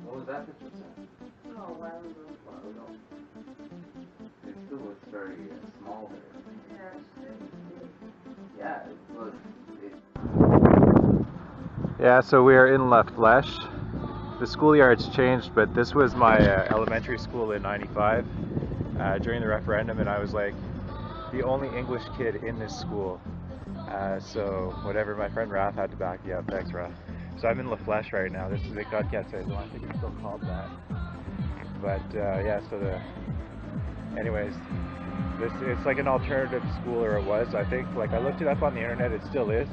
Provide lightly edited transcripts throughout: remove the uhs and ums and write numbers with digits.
What was that picture say? Oh, while we were photo. It still looks very small there. Yeah, it's pretty big. Yeah, look. Yeah, so we are in La Flèche. The schoolyard's changed, but this was my elementary school in '95 during the referendum, and I was like the only English kid in this school. So whatever, my friend Raph had to back me up. Thanks, Raph. So I'm in La Flèche right now. This is the Quatre-Saisons. I think it's still called that. But yeah, so anyways, it's like an alternative school, or it was. I think, like, I looked it up on the internet. It still is.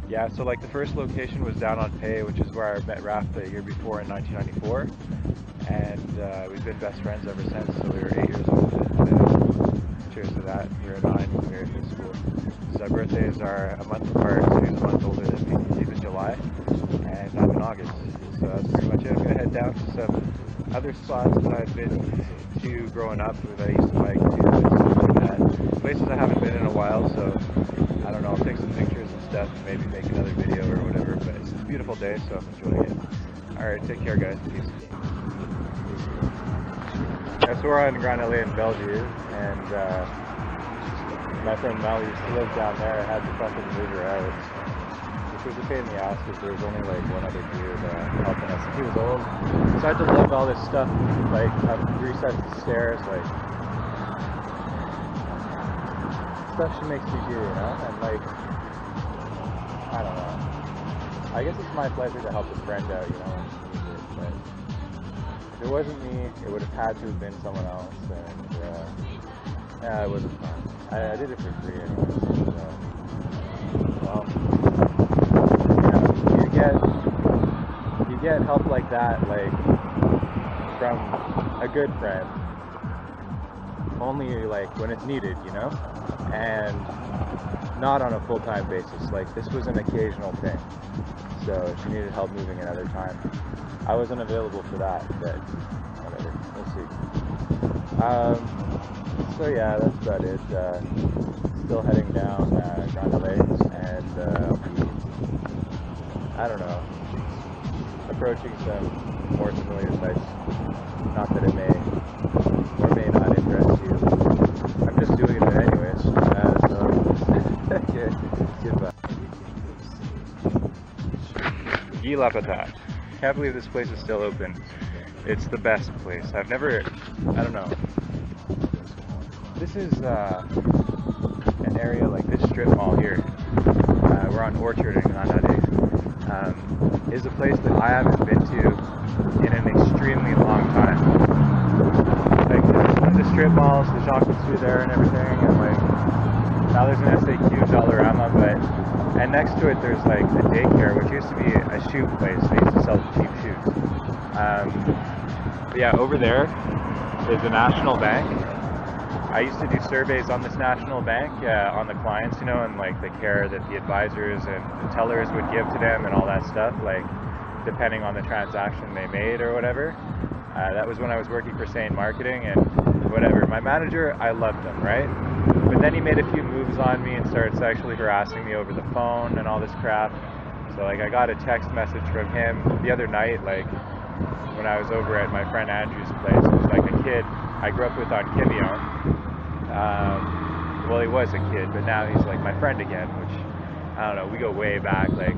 Yeah, so like the first location was down on Pay, which is where I met Raph the year before in 1994, and we've been best friends ever since. So we were 8 years old. Cheers to that. You're 9 when we were in school. So our birthdays are a month apart, so he's a month older than me. He's in July, and I'm in August. So that's pretty much it. I'm gonna head down to some other spots that I've been to growing up that I used to like to, and stuff like that. Places I haven't been in a while, so I don't know, I'll take some pictures and stuff, and maybe make another video or whatever, but it's a beautiful day, so I'm enjoying it. Alright, take care guys, peace. Yeah, so we're on Grand Allée in Bellevue, and my friend Mel used to live down there. I had to fucking move her out, which was a pain in the ass because there was only like one other dude helping us. He was old, so I had to lift all this stuff, like up 3 sets of stairs, like stuff she makes me do, you know? And like, I don't know. I guess it's my pleasure to help a friend out, you know, when she needs it. But if it wasn't me, it would have had to have been someone else. And yeah, it wasn't fun. I did it for free anyway. So, well, you get help like that, like from a good friend, only like when it's needed, you know, and not on a full-time basis. Like, this was an occasional thing, so she needed help moving another time. I wasn't available for that, but whatever, we'll see. So yeah, that's about it. Still heading down Grand Allée, and I don't know, approaching some more familiar sites. Not that it may or may not interest you. I'm just doing it anyways. So okay, goodbye. Guy La Patate. Can't believe this place is still open. It's the best place. I don't know. This is an area like this strip mall here. We're on Orchard in Granada. Is a place that I haven't been to in an extremely long time. Like, the strip malls, the Jean Coutu there and everything, and like, now there's an SAQ, Dollarama, and next to it there's like a daycare, which used to be a shoe place. They used to sell cheap shoes. But yeah, over there is the National Bank. I used to do surveys on this National Bank, on the clients, you know, and like the care that the advisors and the tellers would give to them and all that stuff, like depending on the transaction they made or whatever. That was when I was working for St. Marketing, and whatever. My manager, I loved him, right? But then he made a few moves on me and started sexually harassing me over the phone and all this crap. So like, I got a text message from him the other night, like when I was over at my friend Andrew's place. It was like a kid I grew up with on Kivion. Well, he was a kid, but now he's like my friend again, which, I don't know, we go way back. Like,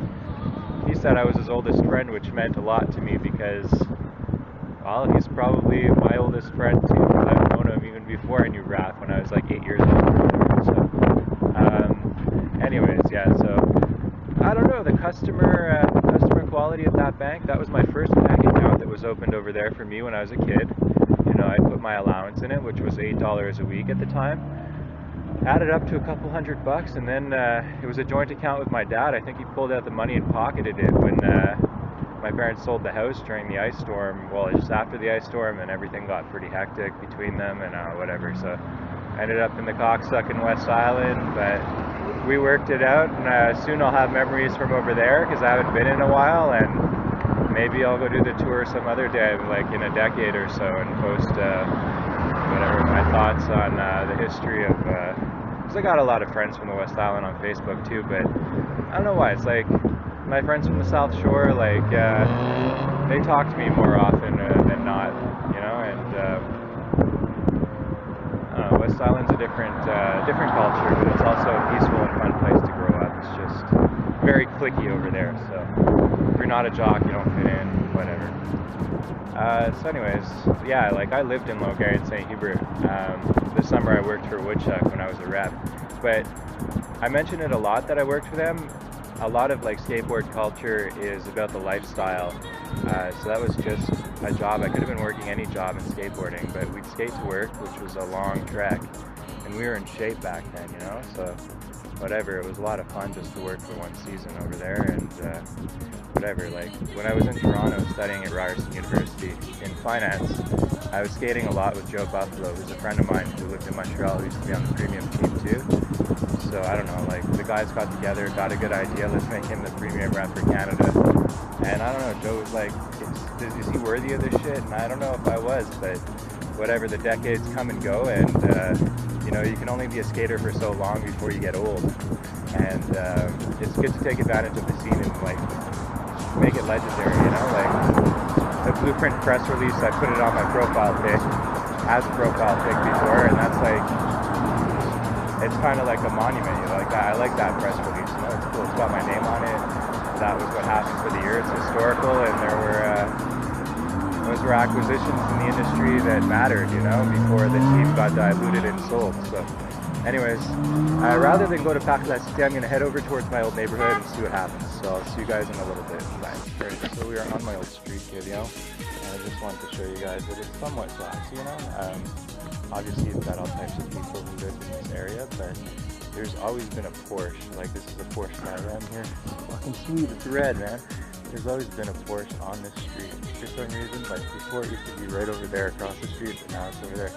he said I was his oldest friend, which meant a lot to me because, well, he's probably my oldest friend too, because I've known him even before I knew Raph, when I was like 8 years old. So, anyways, yeah, so, I don't know, the customer quality at that bank, that was my first bank account that was opened over there for me when I was a kid. You know, I put my allowance in it, which was $8 a week at the time. Added up to a couple $100, and then it was a joint account with my dad. I think he pulled out the money and pocketed it when my parents sold the house during the ice storm. Well, just after the ice storm, and everything got pretty hectic between them and whatever. So I ended up in the cocksucking West Island, but we worked it out, and soon I'll have memories from over there because I haven't been in a while, and maybe I'll go do the tour some other day, like in a decade or so, and post whatever, my thoughts on the history of because I got a lot of friends from the West Island on Facebook too, but I don't know why. It's like my friends from the South Shore, like they talk to me more often than not, you know. And I don't know, West Island's a different culture, but it's also a peaceful and fun place to grow up. It's just very cliquey over there. So if you're not a jock, you don't fit in. Whatever. So anyways, yeah, like I lived in Logan and St-Hubert. This summer I worked for Woodchuck when I was a rep, but I mentioned it a lot that I worked for them. A lot of like skateboard culture is about the lifestyle. So that was just a job. I could have been working any job in skateboarding, but we'd skate to work, which was a long trek, and we were in shape back then, you know. So whatever, it was a lot of fun just to work for one season over there, and whatever. Like when I was in Toronto studying at Rive-Sud University in finance, I was skating a lot with Joe Buffalo, who's a friend of mine who lived in Montreal, who used to be on the premium team too. So I don't know, like the guys got together, got a good idea, let's make him the premium rep for Canada. And I don't know, Joe was like, is he worthy of this shit? And I don't know if I was, but whatever, the decades come and go, and you know, you can only be a skater for so long before you get old. And it's good to take advantage of the scene and like make it legendary, you know. Like the Blueprint press release, I put it on my profile pic, as a profile pic before, and that's like, it's kind of like a monument, you know, like that. I like that press release, you know, it's cool, it's got my name on it. That was what happened for the year. It's historical, and those were acquisitions in the industry that mattered, you know, before the team got diluted and sold. So anyways, rather than go to Quatre-Saisons, I'm going to head over towards my old neighborhood and see what happens. So I'll see you guys in a little bit. Bye. Right, so we are on my old street, Kivio, and I just wanted to show you guys that it's somewhat classy, you know. Obviously, you've got all types of people who live in this area, but there's always been a Porsche. Like, this is a Porsche Cayenne here. Fucking sweet, it's red, man. There's always been a Porsche on this street. For some reason, like before it used to be right over there across the street, but now it's over there.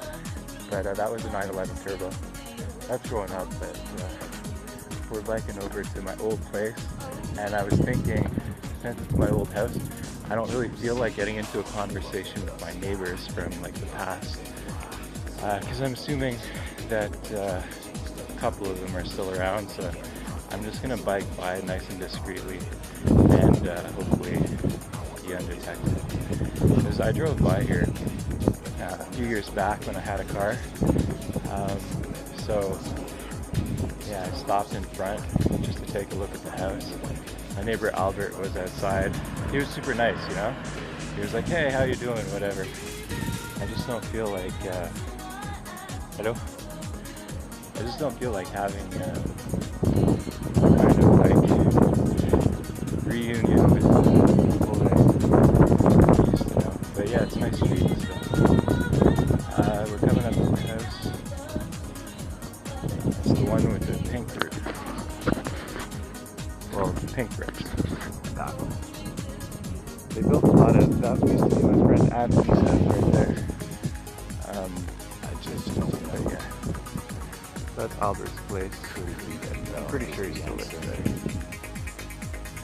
But that was a 911 Turbo. That's growing up, but we're biking over to my old place, and I was thinking, since it's my old house, I don't really feel like getting into a conversation with my neighbors from like the past, because I'm assuming that a couple of them are still around, so I'm just gonna bike by nice and discreetly and hopefully be undetected. Because I drove by here a few years back when I had a car, so yeah, I stopped in front just to take a look at the house. My neighbor Albert was outside. He was super nice, you know. He was like, "Hey, how you doing?" Whatever. I just don't feel like hello. I just don't feel like having kind of like reunion with people that I used to know. But yeah, it's a nice street. So we're coming up to the house. It's the one with the pink roof. Well, the pink bricks. That one. They built a lot of that. Used to be my friend Anthony's house right there. But yeah. That's Albert's place. I'm pretty sure he's still living there.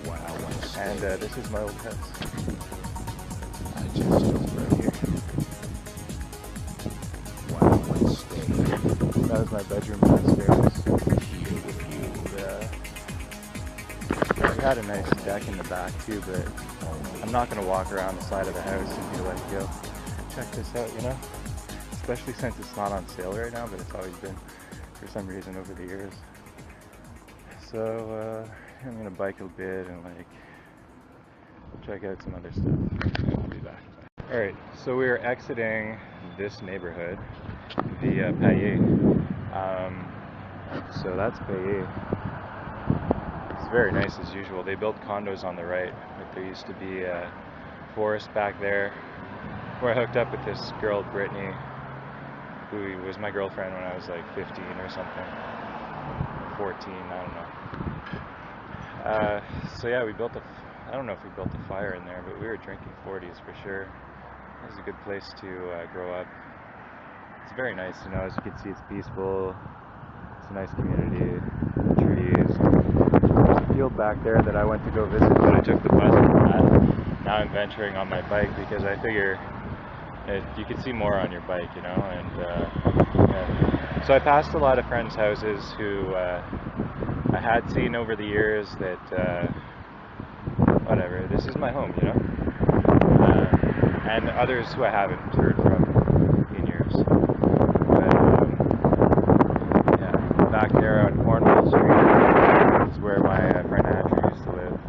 Wow. And this is my old house. Just right here. Wow. That was my bedroom downstairs. We had a nice deck in the back too, but I'm not going to walk around the side of the house and be let it go. Check this out, you know? Especially since it's not on sale right now, but it's always been for some reason over the years. So I'm gonna bike a bit and like check out some other stuff. I'll be back. Alright, so we are exiting this neighborhood via Paillet. So that's Paillet. It's very nice as usual. They built condos on the right, but there used to be a forest back there where I hooked up with this girl, Brittany, who was my girlfriend when I was like 15 or something, 14, I don't know. So yeah, we built I don't know if we built a fire in there, but we were drinking 40s for sure. It was a good place to grow up. It's very nice, you know, as you can see, it's peaceful. It's a nice community, trees. There's a field back there that I went to go visit, but I took the bus from that. Now I'm venturing on my bike because I figure You can see more on your bike, you know. And yeah. So I passed a lot of friends' houses who I had seen over the years that whatever, this is my home, you know. And others who I haven't heard from in years. But yeah, back there on Cornwall Street is where my friend Andrew used to live.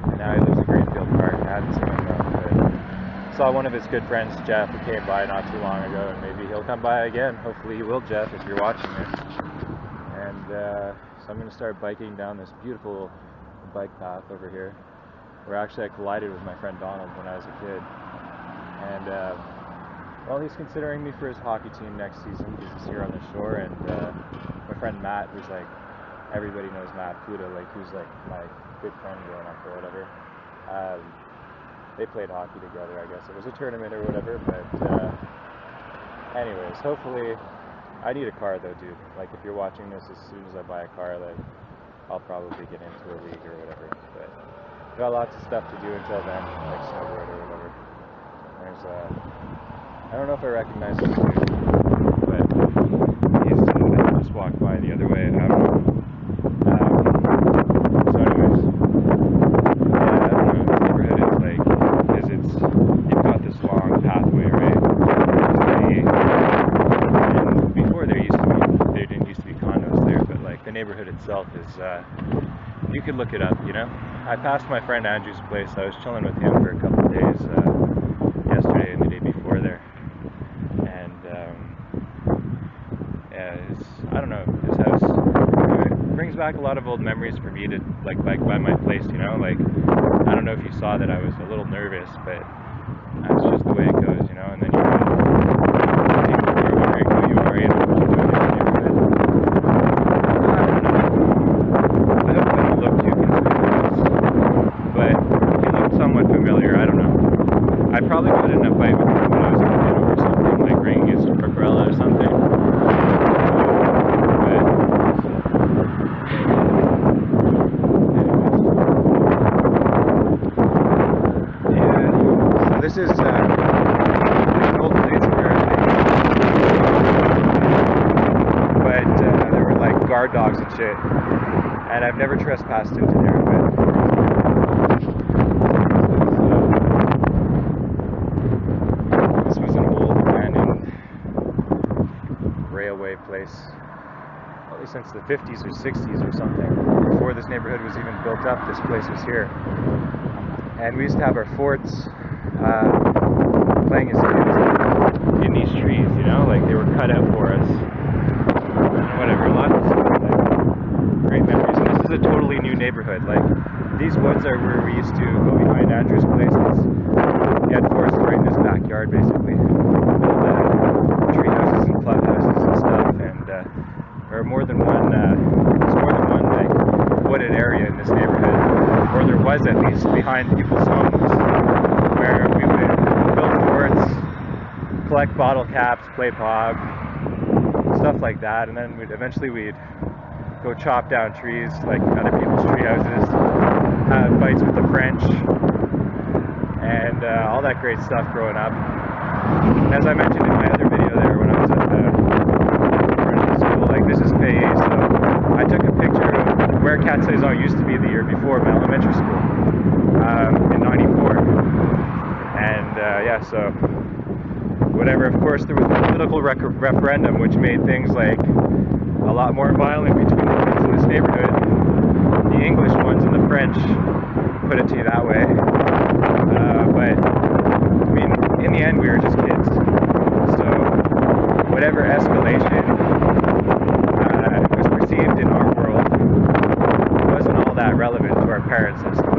And now he lives in Greenfield Park. I hadn't seen him though, but saw one of his good friends, Jeff, who came by not too long ago, and maybe he'll come by again. Hopefully he will, Jeff, if you're watching this. And so I'm going to start biking down this beautiful bike path over here, where actually I collided with my friend Donald when I was a kid. And well, he's considering me for his hockey team next season because he's here on the shore. And my friend Matt, who's like, everybody knows Matt Kuda, like who's like my good friend growing up or whatever. They played hockey together, I guess. It was a tournament or whatever, but anyways, hopefully, I need a car though, dude. Like if you're watching this, as soon as I buy a car, like I'll probably get into a league or whatever. But got lots of stuff to do until then, like snowboard or whatever. There's I don't know if I recognize this dude, but he's just walked by the other way. I don't know. So anyways, yeah, I don't know. This neighborhood is like, because you've got this long pathway, right? And before there didn't used to be condos there, but like the neighborhood itself is, you could look it up, you know? I passed my friend Andrew's place. I was chilling with him for a couple of days yesterday and the day before there. And yeah, I don't know, his house brings back a lot of old memories for me to like bike by my place, you know? Like, I don't know if you saw that I was a little nervous, but that's just the way it goes, you know? And then you got people who are wondering who you are, you know, what you're doing in the neighborhood. I don't know. I hope I don't look too confused, but he looked somewhat familiar, I don't know. I probably got in a fight with him when I was a kid or something, like ringing his umbrella or something. This is an old place apparently, but there were like guard dogs and shit, and I've never trespassed into there, but this was an old abandoned railway place, probably since the 50s or 60s or something. Before this neighborhood was even built up, this place was here, and we used to have our forts playing as kids in these trees, you know, like they were cut out for us. Whatever, lots of like great memories. And this is a totally new neighborhood. Like these woods are where we used to go behind Andrew's place. He had forests right in his backyard, basically. Built tree houses and flat houses and stuff. And there are more than one. There's more than one like wooded area in this neighborhood, or there was at least behind people's homes, where we would build forts, collect bottle caps, play pog, stuff like that, and then we'd go chop down trees like other people's tree houses, have fights with the French, and all that great stuff growing up. And as I mentioned in my other video there, when I was at the school, like this is Pay, so I took a picture of where Quatre-Saisons used to be the year before my elementary school, in '94. And yeah, so whatever. Of course, there was the political referendum, which made things like a lot more violent between the kids in this neighborhood. The English ones and the French, put it to you that way. But I mean, in the end, we were just kids. So whatever escalation was perceived in our world wasn't all that relevant to our parents and stuff.